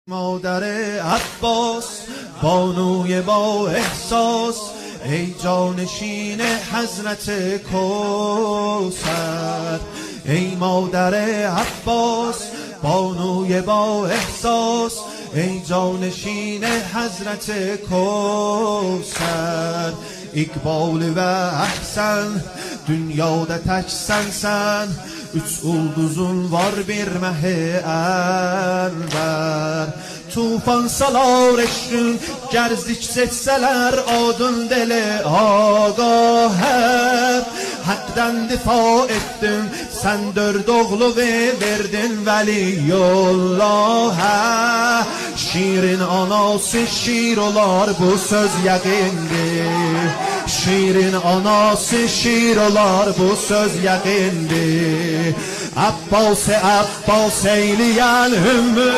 مادر عباس بانوی با احساس، ای جانشین حضرت کوثر. ای مادر عباس بانوی با احساس، ای جانشین حضرت کوثر. İkbal ve ahsen, dünyada tek sensen. Üç ulduzun var bir mehi ənvər. Tufan salar eşkün, gerzik seçseler adın deli agahət. Hak'tan difa ettin, sen dört oğlu verdin Veliyullah'a. Şiirin anası şiir olar, bu söz yakindir. Şiirin anası şiir olar, bu söz yakindir. Abbas eyleyen ümmü